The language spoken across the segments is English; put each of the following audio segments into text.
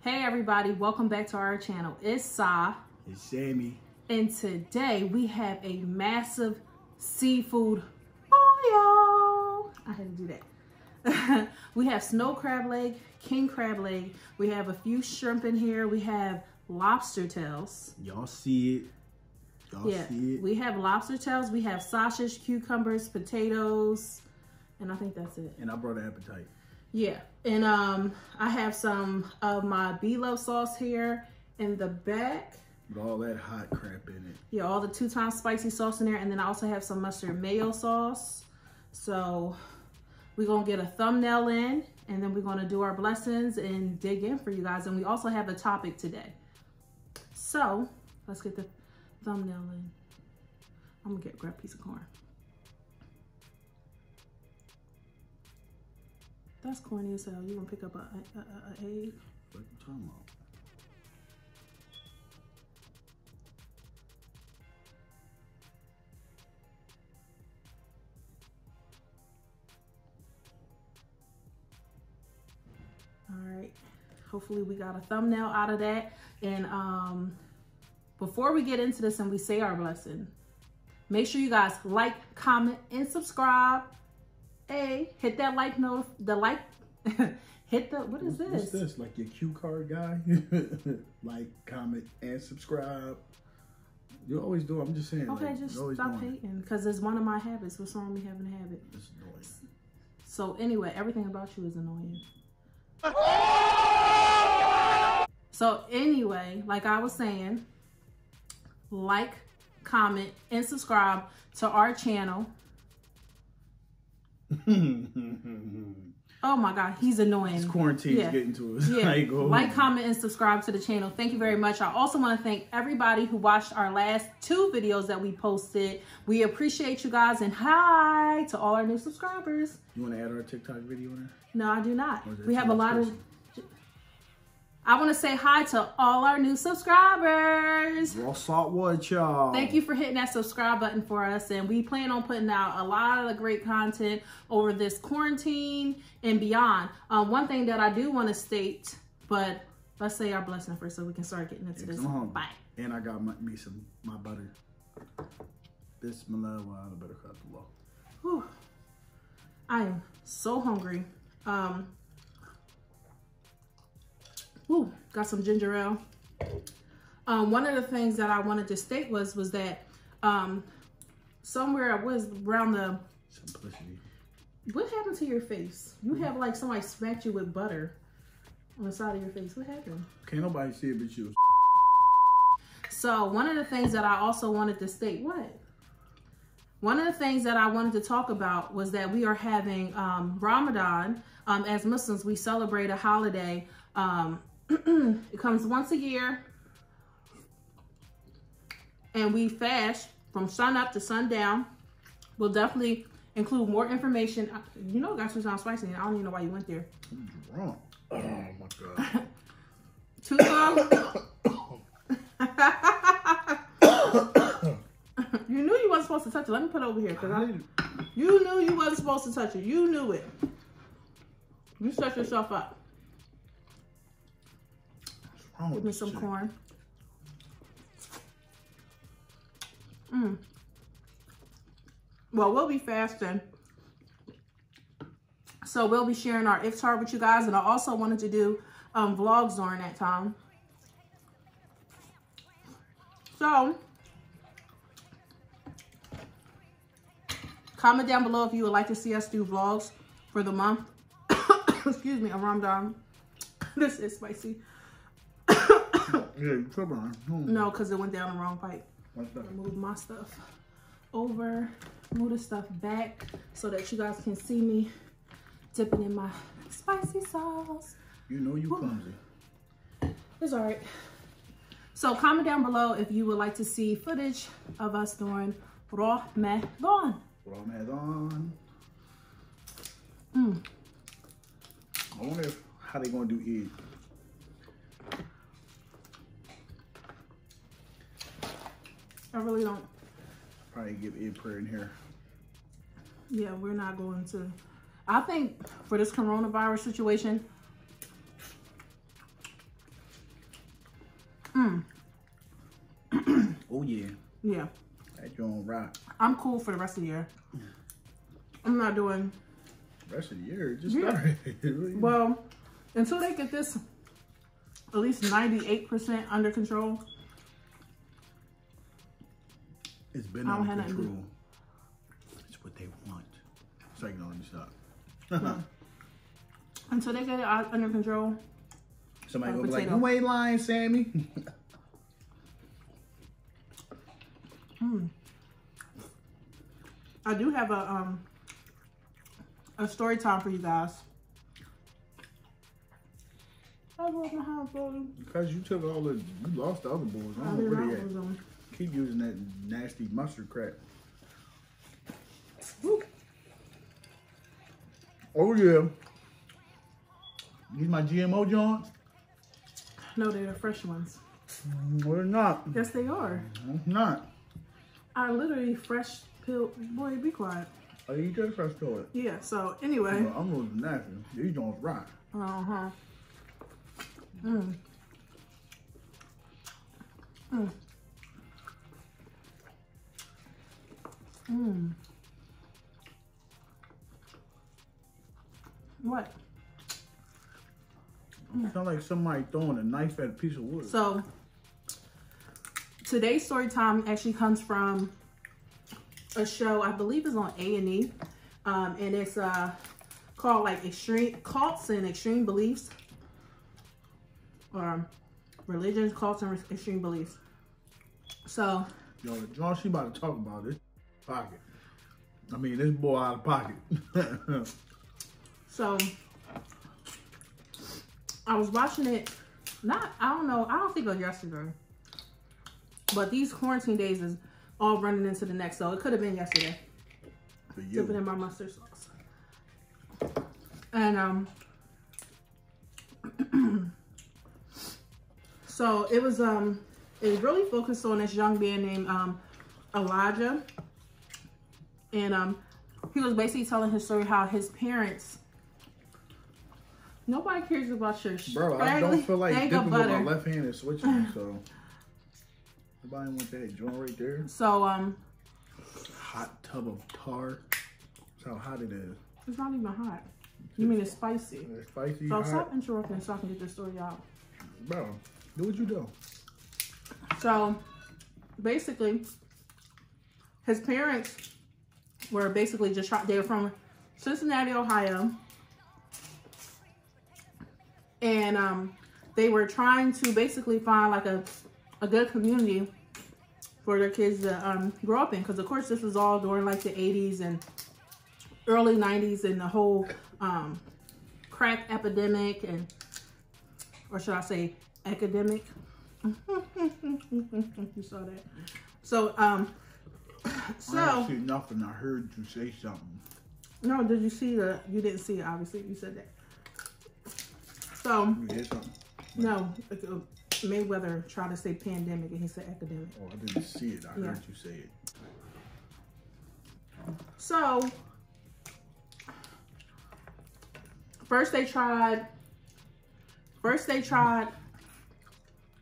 Hey everybody, welcome back to our channel. It's Sah. It's Sammy. And today we have a massive seafood boil. I had to do that. We have snow crab leg, king crab leg. We have a few shrimp in here. We have lobster tails. Y'all see it. Y'all see it. We have lobster tails. We have sausage, cucumbers, potatoes, and I think that's it. And I brought an appetite. Yeah, and I have some of my B-Love sauce here in the back. With all that hot crap in it. Yeah, all the 2 times spicy sauce in there. And then I also have some mustard mayo sauce. So we're going to get a thumbnail in. And then we're going to do our blessings and dig in for you guys. And we also have a topic today. So let's get the thumbnail in. I'm going to grab a piece of corn. That's corny as hell. You want to pick up a egg? What you talking about? All right, hopefully we got a thumbnail out of that. And before we get into this and we say our blessing, make sure you guys like, comment, and subscribe. Hey, hit that like note, hit the, what is this? What's this, like your cue card guy? Like, comment, and subscribe. You always do, I'm just saying. Okay, like, just stop hating, because it's one of my habits. What's wrong with me having a habit? It's annoying. So anyway, everything about you is annoying. So anyway, like I was saying, like, comment, and subscribe to our channel. Oh my God, he's annoying. This quarantine's getting to us. Yeah. Like, comment, and subscribe to the channel. Thank you very much. I also want to thank everybody who watched our last 2 videos that we posted. We appreciate you guys, and hi to all our new subscribers. You want to add our TikTok video in there? No, I do not. We have a lot of... I want to say hi to all our new subscribers. Raw salt wood, y'all. Thank you for hitting that subscribe button for us. And we plan on putting out a lot of the great content over this quarantine and beyond. One thing that I do want to state, but let's say our blessing first so we can start getting into this. Bye. And I got my butter. Bismillah wa ala barakatullah. Whew. I am so hungry. Ooh, got some ginger ale. One of the things that I wanted to state was that somewhere I was around the simplicity. What happened to your face? You have like somebody smacked you with butter on the side of your face. What happened? Can't nobody see it but you. So one of the things that I also wanted to state, one of the things that I wanted to talk about was that we are having Ramadan. As Muslims, we celebrate a holiday. It comes once a year, and we fast from sun up to sundown. We'll definitely include more information. You know, it got you sound spicy. I don't even know why you went there. I'm drunk. Oh my God. You knew you wasn't supposed to touch it. Let me put it over here, because you knew you wasn't supposed to touch it. You knew it. You set yourself up. Give me some corn. Well, we'll be fasting. So we'll be sharing our iftar with you guys. And I also wanted to do vlogs during that time. So comment down below if you would like to see us do vlogs for the month. Excuse me, a Ramadan. This is spicy. Yeah, you trouble. No, because it went down the wrong pipe. What's that? Move my stuff over, move the stuff back so that you guys can see me dipping in my spicy sauce. You know you clumsy. It's all right. So comment down below if you would like to see footage of us doing Ramadan. Ramadan. I wonder how they gonna do Eid. I really don't. Probably give Eid prayer in here. Yeah, we're not going to. I think for this coronavirus situation, Oh yeah. Yeah. That joint rock. I'm cool for the rest of the year. I'm not doing... Rest of the year? It just started. Well, until they get this at least 98% under control. It's been under control. It's what they want. So you can let me stop. Until they get it under control. Somebody gonna be like, you ain't lying, Sammy. I do have a story time for you guys. I broke my heart, brother. Because you took all the, you lost the other boys. I don't know where they at. Keep using that nasty mustard crap. Woo. Oh yeah. These my GMO joints? No, they're the fresh ones. No, they're not. Yes, they are. It's not. I literally fresh peeled. Boy, be quiet. Oh, you just fresh to it? Yeah, so anyway. Well, I'm losing nothing. These joints rock. Uh-huh. What? It sounds like somebody throwing a knife at a piece of wood. So, today's story time actually comes from a show, I believe is on A&E. And it's called like Extreme Cults and Extreme Beliefs. Or Religions, Cults, and Extreme Beliefs. So, yo, the joint she about to talk about this pocket. I mean, this boy out of pocket. So, I was watching it, I don't think it was yesterday. But these quarantine days is all running into the next, so it could have been yesterday. For you. Dipping in my mustard sauce. And, so it was really focused on this young man named Elijah. And he was basically telling his story how his parents, nobody cares about your bro, I don't feel like dipping with my left hand and switching, so nobody want that joint right there. So hot tub of tar. That's how hot it is. It's not even hot. You mean it's spicy? It's spicy. So hot. stop interrupting so I can get this story out. Bro, do what you do. So basically, his parents were basically just they were from Cincinnati, Ohio. And they were trying to basically find like a good community for their kids to grow up in. Because of course this was all during like the 80s and early 90s and the whole crack epidemic or should I say academic. You saw that. So I didn't see nothing. I heard you say something. No, did you see you didn't see it, obviously. You said that. So You hear something? no, Mayweather tried to say pandemic and he said academic. Oh, I didn't see it. I heard you say it. So first they tried.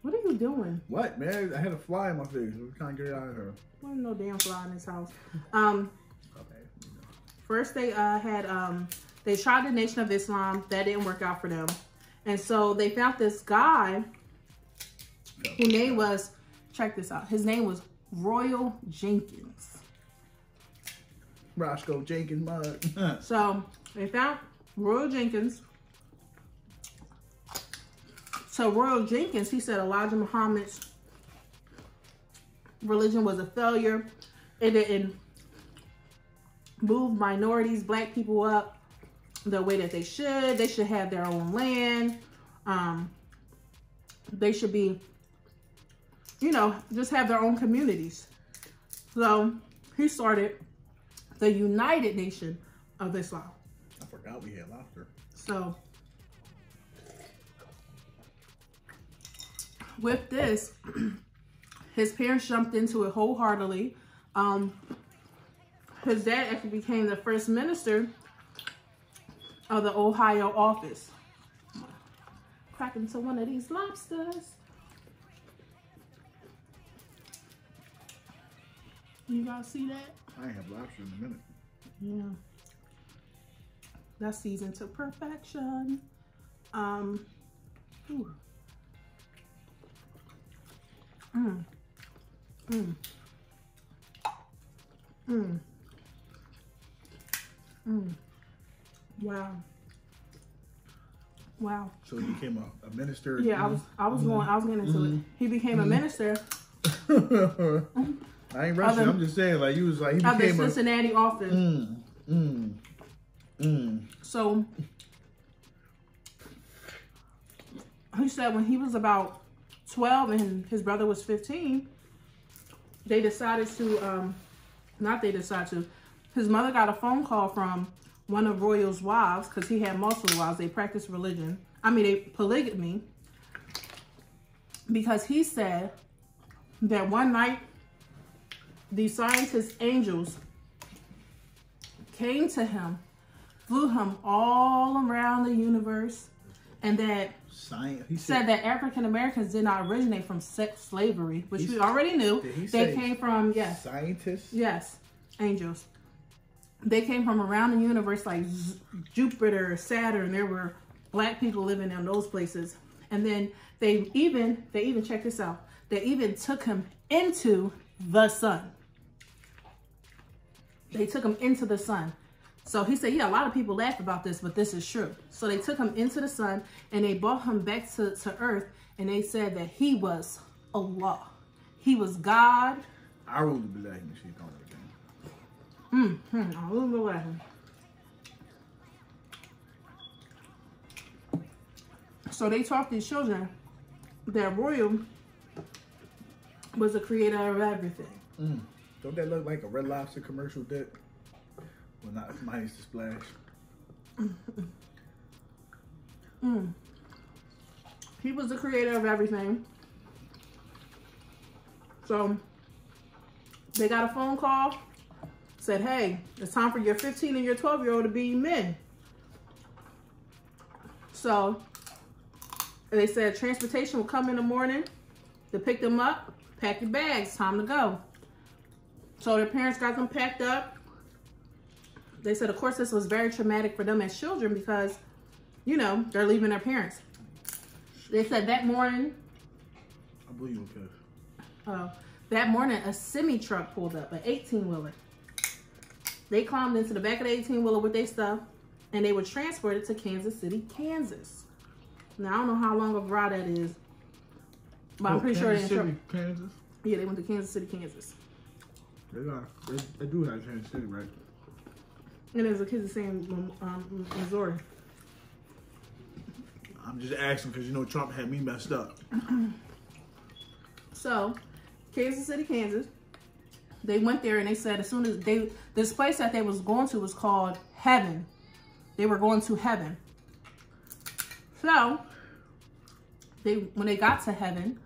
What are you doing? What, man? I had a fly in my face. We're trying to get it out of here. There's no damn fly in this house. Okay. First they they tried the Nation of Islam. That didn't work out for them. And so they found this guy whose name was, check this out. His name was Royal Jenkins. Roscoe Jenkins mug. So they found Royal Jenkins. So Royal Jenkins, he said Elijah Muhammad's religion was a failure. It didn't move minorities, black people up the way that they should. They should have their own land. They should be, just have their own communities. So he started the United Nation of Islam. I forgot we had lobster. So with this, his parents jumped into it wholeheartedly. His dad actually became the first minister of the Ohio office. Crack into one of these lobsters. You guys see that? I ain't have lobster in a minute. Yeah. That's seasoned to perfection. Ooh. Wow. Wow. So he became a minister. Yeah, I was getting into it. He became a minister. I ain't rushing. I'm just saying, like, he was like, he of the became Cincinnati office. So he said when he was about 12 and his brother was 15, they decided to, his mother got a phone call from one of Royal's wives, because he had multiple wives. They practiced religion. They polygamy. Because he said that one night, these scientist angels came to him, flew him all around the universe, and that he said that African Americans did not originate from slavery, which we already knew. They came from, yes. Scientists? Yes, angels. They came from around the universe, like Jupiter, Saturn. There were black people living in those places. And then they even, check this out, they even took him into the sun. They took him into the sun. So he said, yeah, a lot of people laugh about this, but this is true. So they took him into the sun and they brought him back to earth, and they said that he was Allah. He was God. I really believe in the shit on it. So they taught these children that Royal was the creator of everything. Don't that look like a Red Lobster commercial, Dick? Well, not minus the splash. He was the creator of everything. So they got a phone call, said, hey, it's time for your 15 and your 12-year-old to be men. So they said transportation will come in the morning to pick them up, pack your bags, time to go. So their parents got them packed up. They said, of course, this was very traumatic for them as children because, you know, they're leaving their parents. They said that morning, I believe you, okay. That morning, a semi-truck pulled up, an 18-wheeler. They climbed into the back of the 18-wheeler with their stuff, and they were transported to Kansas City, Kansas. Now, I don't know how long of a ride that is, but I'm pretty sure Kansas City, Kansas? Yeah, they went to Kansas City, Kansas. They do have Kansas City, right? And there's a kid saying Missouri. I'm just asking because, you know, Trump had me messed up. So, Kansas City, Kansas. They went there and they said as soon as this place that they was going to was called Heaven. They were going to Heaven. So, when they got to Heaven,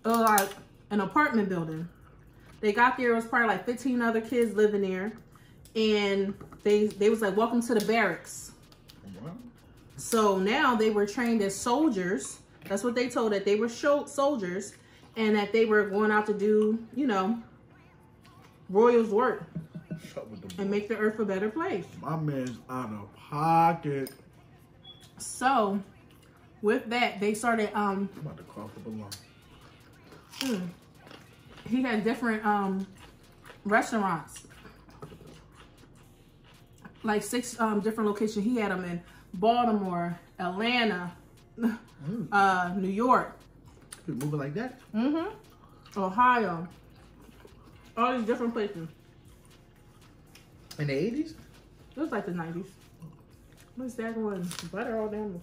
it was like an apartment building. They got there, it was probably like 15 other kids living there. And they was like, welcome to the barracks. Wow. So now they were trained as soldiers. That's what they told, that they were soldiers. And that they were going out to do, you know, Royals work. And make the earth a better place. My man's out of pocket. So, with that, they started, I'm about to cough up a lung. He had different restaurants. Like 6 different locations. He had them in Baltimore, Atlanta, New York. People moving like that? Ohio. All these different places. In the 80s? It was like the 90s. What's that one? Butter all down.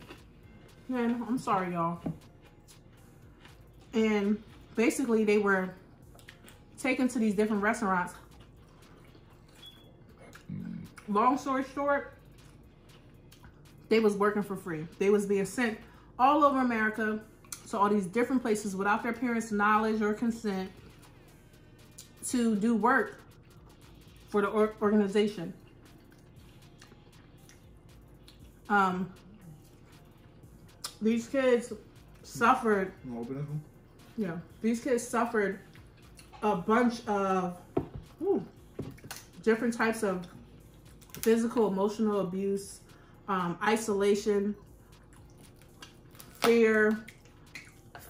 Man, I'm sorry, y'all. And basically, they were taken to these different restaurants. Long story short, they was working for free. They was being sent all over America to all these different places without their parents' knowledge or consent to do work for the organization. These kids suffered. You open this one? Yeah, these kids suffered a bunch of different types of physical, emotional abuse, isolation, fear,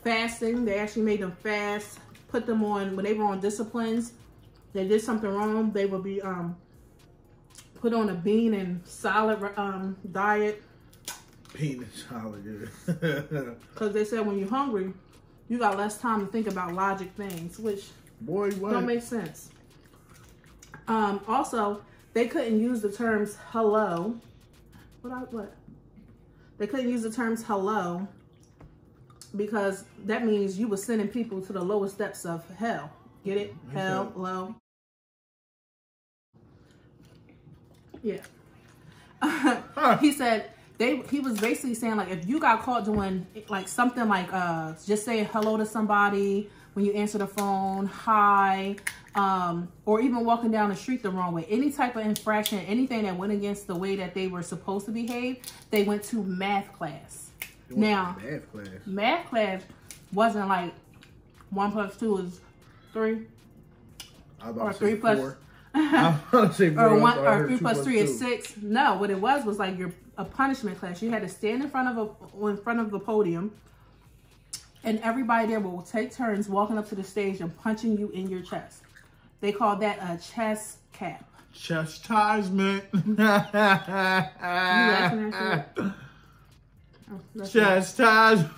fasting. They actually made them fast, put them on, when they were on disciplines, they did something wrong, they would be put on a bean and salad diet. Bean and salad, Because they said when you're hungry, you got less time to think about logic things, which boy, what? don't make sense. Also, they couldn't use the terms hello. What? They couldn't use the terms hello because that means you were sending people to the lowest depths of hell. Get it? Hell, low. Yeah. He said he was basically saying, like, if you got caught doing like something like just say hello to somebody when you answer the phone, hi, or even walking down the street the wrong way, any type of infraction, anything that went against the way that they were supposed to behave, they went to math class. Now, math class wasn't like 1 + 2 is 3, or 3 plus 4. or 3 + 3 is 6. No, what it was like a punishment class. You had to stand in front of the podium, and everybody there will take turns walking up to the stage and punching you in your chest. They call that a chest cap. Chastisement. You laughing at that? Oh, chastisement.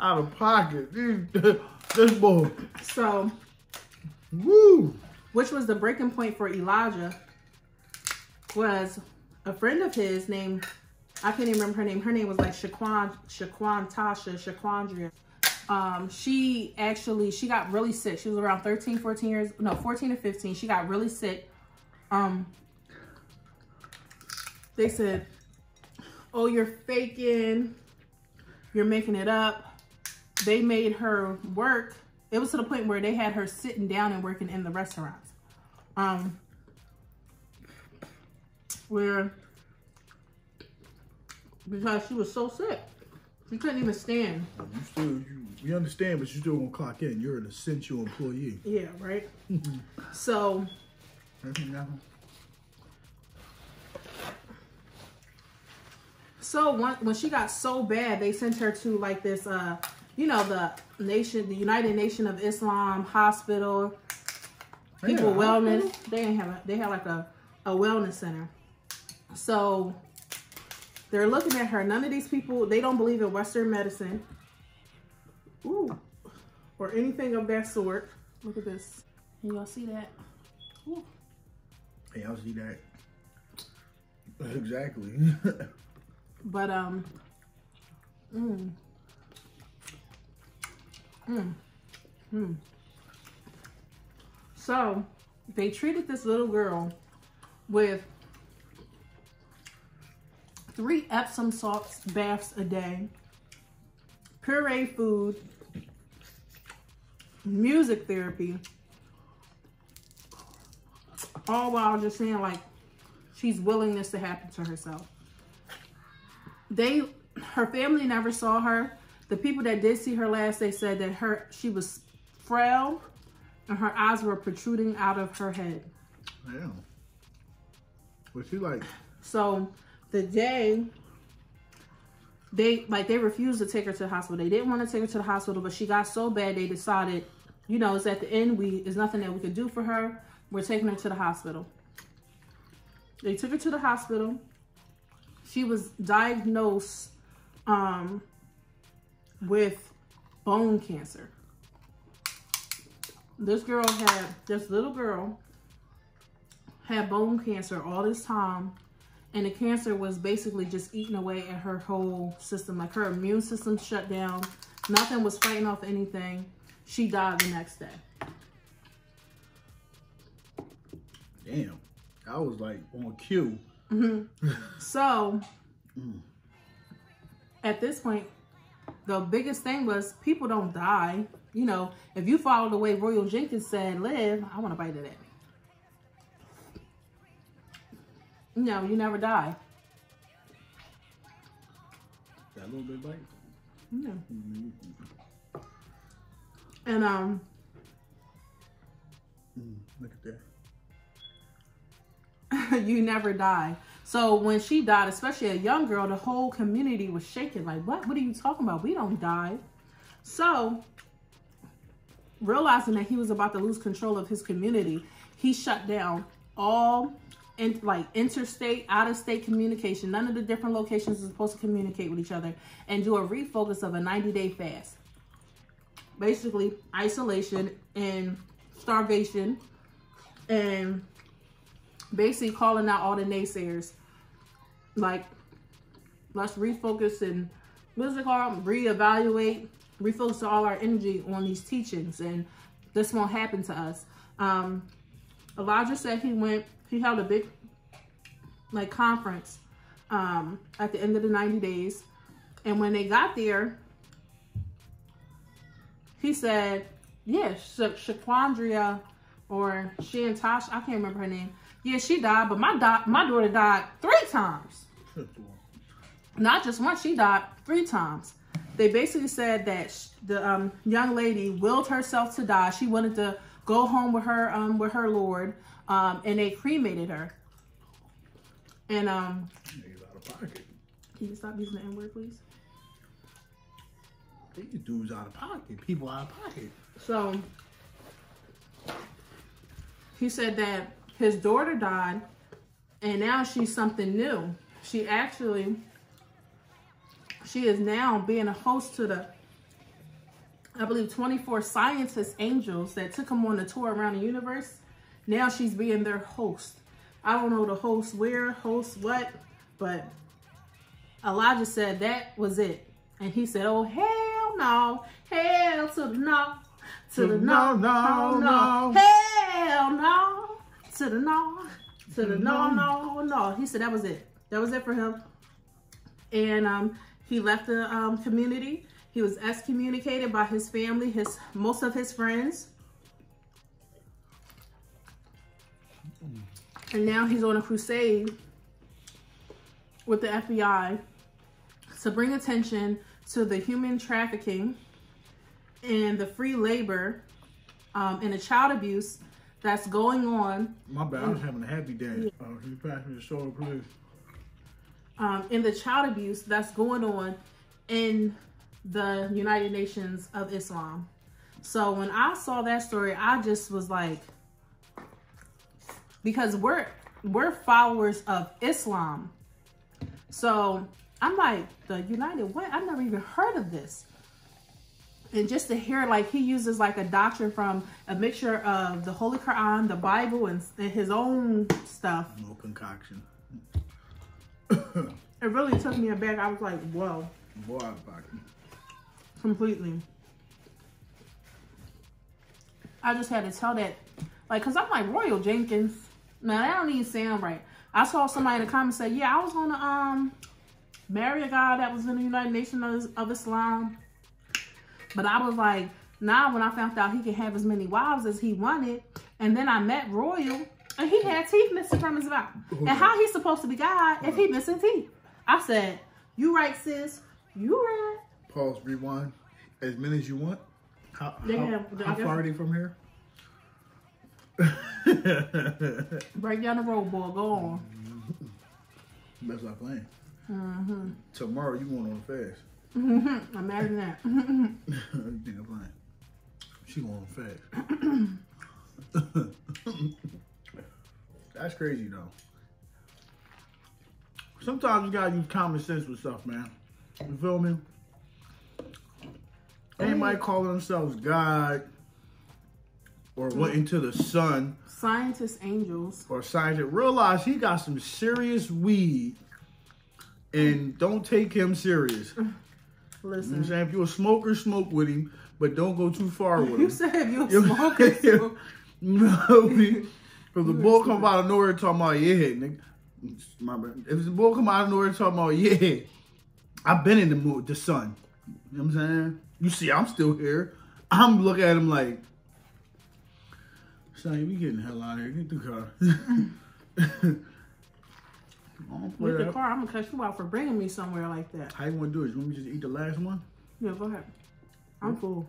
Out of pocket. This boy. So, woo. Which was the breaking point for Elijah, was a friend of his named, I can't even remember her name. Her name was like Shaquandria. She got really sick. She was around 14 or 15. She got really sick. They said, oh, you're faking. You're making it up. They made her work. It was to the point where they had her sitting down and working in the restaurants. Because she was so sick. She couldn't even stand. You understand, but you still gonna clock in. You're an essential employee. Yeah, right? So, when she got so bad, they sent her to like this, the United Nation of Islam hospital, wellness. They had like a wellness center. So they're looking at her. None of these people, they don't believe in Western medicine. Ooh. Or anything of that sort. Look at this. Can y'all see that? Ooh. Hey, I'll see that. Exactly. But So they treated this little girl with 3 Epsom salts baths a day, puree food, music therapy, all while just saying like she's willingness to happen to herself. Her family never saw her. The people that did see her last, they said that she was frail and her eyes were protruding out of her head. Damn. What's she like? So the day they refused to take her to the hospital. They didn't want to take her to the hospital, but she got so bad they decided, it's at the end, there's nothing that we could do for her. We're taking her to the hospital. They took her to the hospital. She was diagnosed with bone cancer. This little girl had bone cancer all this time, and the cancer was basically just eating away at her whole system. Like her immune system shut down. Nothing was fighting off anything. She died the next day. Damn. I was like on cue. Mm-hmm. So, at this point, the biggest thing was people don't die. If you follow the way Royal Jenkins said, live, I want to bite of that. No, you never die. Got a little bit bite? Yeah. And, Look at that. You never die. So when she died, especially a young girl, the whole community was shaking. Like, what? What are you talking about? We don't die. So, realizing that he was about to lose control of his community, he shut down all interstate, out-of-state communication. None of the different locations are supposed to communicate with each other, and do a refocus of a 90-day fast. Basically, isolation and starvation, and basically calling out all the naysayers. Like, let's refocus and what's it called? Reevaluate, refocus all our energy on these teachings, and this won't happen to us. Elijah said he held a big conference at the end of the 90 days. And when they got there, he said, yeah, Shaquandria or Shantosh, I can't remember her name. Yeah, she died, but my daughter died 3 times. Not just once, she died 3 times. They basically said that the young lady willed herself to die. She wanted to go home with her Lord, and they cremated her. And He's out of pocket. Can you stop using the N-word, please? These dudes out of pocket. People out of pocket. So he said that his daughter died, and now she's something new. She is now being a host to the, I believe, 24 scientist angels that took him on a tour around the universe. Now she's being their host. I don't know the host where, host what, but Elijah said that was it. And he said, oh, hell no, hell to the no, to the no, no, hell no, to the no, to the no. He said that was it. That was it for him. And he left the community. He was excommunicated by his family, most of his friends. And now he's on a crusade with the FBI to bring attention to the human trafficking and the free labor and the child abuse that's going on. My bad, I was having a happy day. Can you pass me the soda, please? In the child abuse that's going on in the United Nations of Islam. So when I saw that story, I just was like, because we're followers of Islam. So I'm like, the United, what? I've never even heard of this. And just to hear, like, he uses like a doctrine from a mixture of the Holy Quran, the Bible, and his own stuff. No concoction. It really took me aback. I was like, whoa. Boy, out of pocket. Completely. I just had to tell that, like, because I'm like, Royal Jenkins. Man, that don't even sound right. I saw somebody in the comments say, yeah, I was going to marry a guy that was in the United Nations of Islam. But I was like, nah, when I found out he could have as many wives as he wanted. And then I met Royal, and he had teeth missing from his mouth. And how he's supposed to be God if he missing teeth? I said, you right, sis. You right. Pause, rewind. As many as you want. How far are they from here? Break down the road, boy. Go on. That's not playing. Tomorrow you going on a fast. Imagine that. You think I'm playing? She going on a fast. That's crazy though. Sometimes you gotta use common sense with stuff, man. You feel me? Anybody calling themselves God or went into the sun. Scientist angels. Or scientist. Realize he got some serious weed and don't take him serious. Listen. You know what I'm saying? If you're a smoker, smoke with him, but don't go too far with him. You said if you're a smoker, smoke. No, because the bull come out of nowhere talking about, yeah, nigga. My bad. If the bull come out of nowhere talking about, yeah, I've been in the mood, the sun. You know what I'm saying? You see, I'm still here. I'm looking at him like, son, we getting the hell out of here. Get the car. With the car, I'm gonna cut you out for bringing me somewhere like that. How you want to do it? You want me to just eat the last one? Yeah, go ahead. I'm full.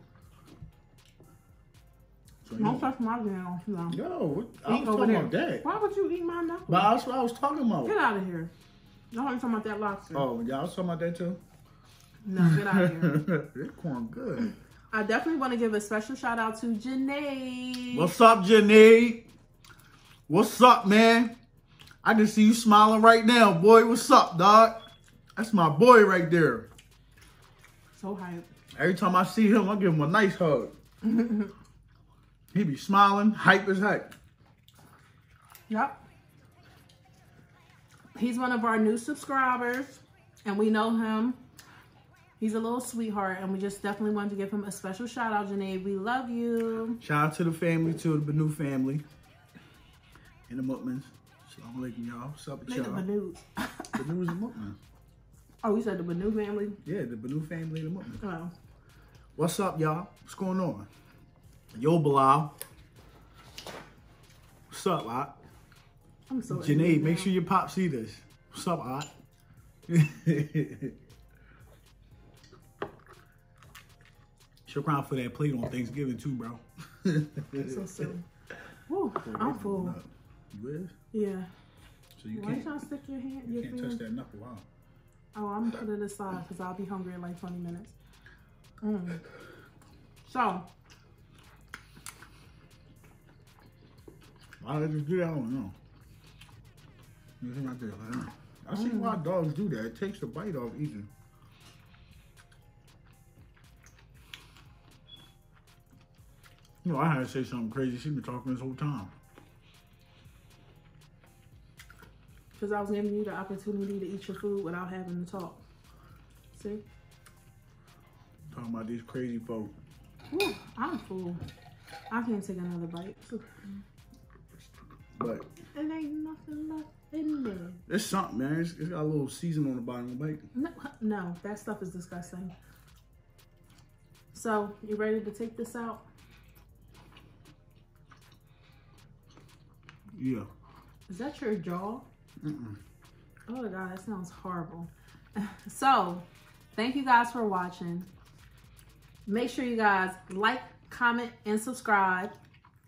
So, Don't touch my nail. No. Yo, I Eat was over talking there. about that. Why would you eat my knuckle? But that's what I was talking about. Get out of here. No, I'm talking about that lobster. Oh, y'all was talking about that too? No, get out of here. That corn good. I definitely want to give a special shout out to Junaid. What's up, Junaid? What's up, man? I can see you smiling right now, boy. What's up, dog? That's my boy right there. So hype. Every time I see him, I give him a nice hug. He be smiling, hype as heck. Yep. He's one of our new subscribers, and we know him. He's a little sweetheart, and we just definitely wanted to give him a special shout out, Junaid. We love you. Shout out to the family, to the Banu family. And the Mukmans. Assalamu alaikum, y'all. What's up with y'all? The Banus. Banu is the Mukman. Oh, you said the Banu family? Yeah, the Banu family, the Mukman. Oh. What's up, y'all? What's going on? Yo, Bilal. What's up, Ot? I'm so Junaid, make sure your pop see this. What's up, Ot? She'll cry for that plate on Thanksgiving too, bro. So silly. Woo, I'm full. You is? Yeah. So you Why you can't, trying to stick your hand? you can't touch that knuckle, huh? Oh, I'm gonna put it aside because I'll be hungry in like 20 minutes. So, why did you do that? I don't know. You think I did? I see why dogs do that. It takes the bite off eating. You know, I had to say something crazy. She's been talking this whole time. because I was giving you the opportunity to eat your food without having to talk. See? Talking about these crazy folk. Whew, I'm full. I can't take another bite. But It ain't nothing left in there. it's something, man. It's got a little season on the bottom of the bite. No, that stuff is disgusting. So, you ready to take this out? Yeah. Is that your jaw? Mm-mm. Oh my God, that sounds horrible. So, thank you guys for watching. Make sure you guys like, comment, and subscribe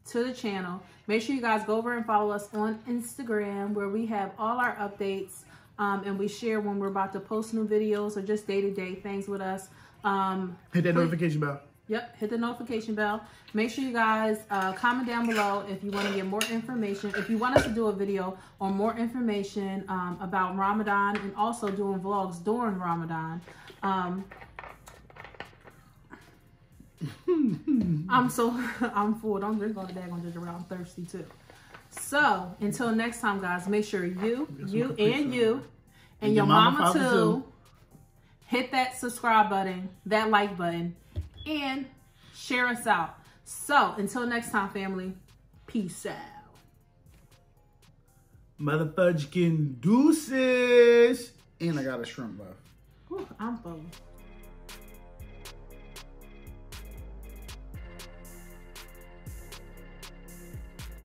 to the channel. Make sure you guys go over and follow us on Instagram, where we have all our updates and we share when we're about to post new videos or just day-to-day things with us. Hit that notification bell. Yep, hit the notification bell. Make sure you guys comment down below if you want to get more information. If you want us to do a video on more information about Ramadan and also doing vlogs during Ramadan. I'm full. Don't drink all the daggone ginger ale. I'm thirsty too. So, until next time, guys, make sure you and your mama too hit that subscribe button, that like button, and share us out. So, until next time, family, peace out. Motherfudgekin deuces. And I got a shrimp left. Whew, I'm full.